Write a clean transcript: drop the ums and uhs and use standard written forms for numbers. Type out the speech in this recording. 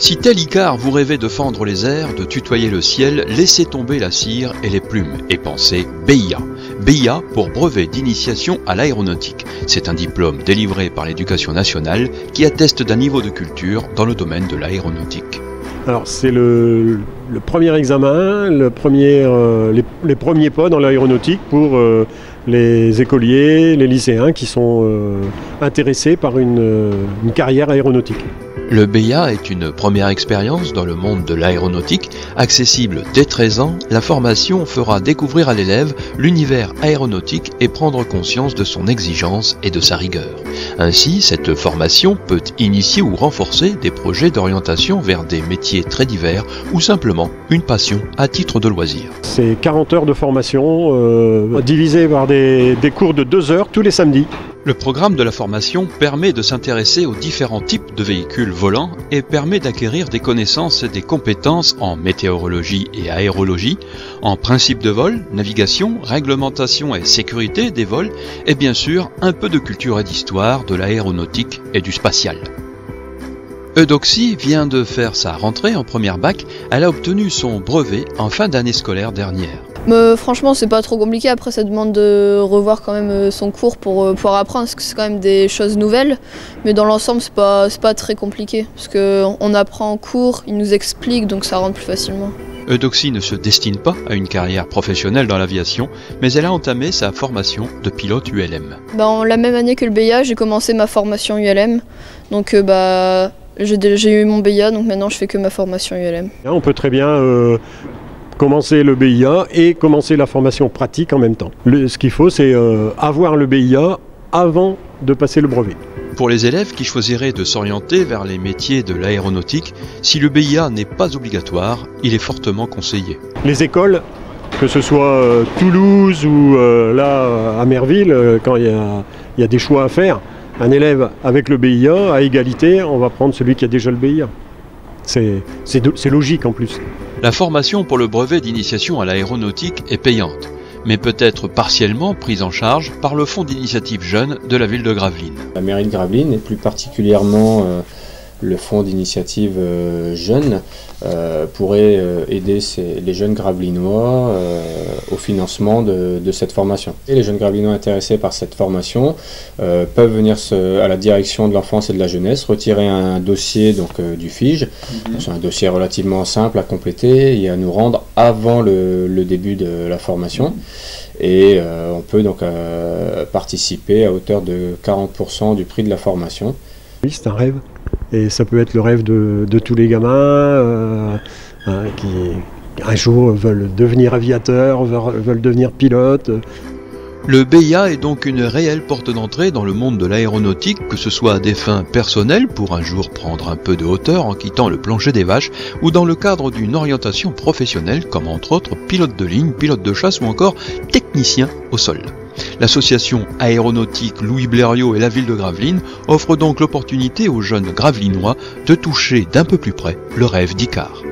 Si tel Icare vous rêvez de fendre les airs, de tutoyer le ciel, laissez tomber la cire et les plumes et pensez BIA. BIA pour brevet d'initiation à l'aéronautique. C'est un diplôme délivré par l'Éducation nationale qui atteste d'un niveau de culture dans le domaine de l'aéronautique. Alors c'est le premier examen, les premiers pas dans l'aéronautique pour les écoliers, les lycéens qui sont intéressés par une carrière aéronautique. Le BIA est une première expérience dans le monde de l'aéronautique. Accessible dès 13 ans, la formation fera découvrir à l'élève l'univers aéronautique et prendre conscience de son exigence et de sa rigueur. Ainsi, cette formation peut initier ou renforcer des projets d'orientation vers des métiers très divers ou simplement une passion à titre de loisir. C'est 40 heures de formation divisées par des cours de 2 heures tous les samedis. Le programme de la formation permet de s'intéresser aux différents types de véhicules volants et permet d'acquérir des connaissances et des compétences en météorologie et aérologie, en principe de vol, navigation, réglementation et sécurité des vols et bien sûr un peu de culture et d'histoire de l'aéronautique et du spatial. Eudoxie vient de faire sa rentrée en première bac, elle a obtenu son brevet en fin d'année scolaire dernière. Franchement, c'est pas trop compliqué. Après, ça demande de revoir quand même son cours pour pouvoir apprendre, parce que c'est quand même des choses nouvelles. Mais dans l'ensemble, c'est pas très compliqué, parce qu'on apprend en cours, ils nous expliquent, donc ça rentre plus facilement. Eudoxie ne se destine pas à une carrière professionnelle dans l'aviation, mais elle a entamé sa formation de pilote ULM. La même année que le BIA, j'ai commencé ma formation ULM. Donc j'ai eu mon BIA, donc maintenant je fais que ma formation ULM. On peut très bien commencer le BIA et commencer la formation pratique en même temps. Ce qu'il faut, c'est avoir le BIA avant de passer le brevet. Pour les élèves qui choisiraient de s'orienter vers les métiers de l'aéronautique, si le BIA n'est pas obligatoire, il est fortement conseillé. Les écoles, que ce soit Toulouse ou là à Merville, quand il y a des choix à faire, un élève avec le BIA, à égalité, on va prendre celui qui a déjà le BIA. C'est logique en plus. La formation pour le brevet d'initiation à l'aéronautique est payante, mais peut être partiellement prise en charge par le fonds d'initiative jeunes de la ville de Gravelines. La mairie de Gravelines, et plus particulièrement le fonds d'initiative jeunes, pourrait aider les jeunes gravelinois au financement de cette formation. Et les jeunes gravelinois intéressés par cette formation peuvent venir à la direction de l'enfance et de la jeunesse, retirer un dossier du FIGE. C'est un dossier relativement simple à compléter et à nous rendre avant le début de la formation. Et on peut donc participer à hauteur de 40% du prix de la formation. Oui, c'est un rêve. Et ça peut être le rêve de tous les gamins qui un jour veulent devenir aviateurs, veulent devenir pilotes. Le BIA est donc une réelle porte d'entrée dans le monde de l'aéronautique, que ce soit à des fins personnelles pour un jour prendre un peu de hauteur en quittant le plancher des vaches, ou dans le cadre d'une orientation professionnelle comme entre autres pilote de ligne, pilote de chasse ou encore technicien au sol. L'association aéronautique Louis Blériot et la ville de Gravelines offre donc l'opportunité aux jeunes gravelinois de toucher d'un peu plus près le rêve d'Icare.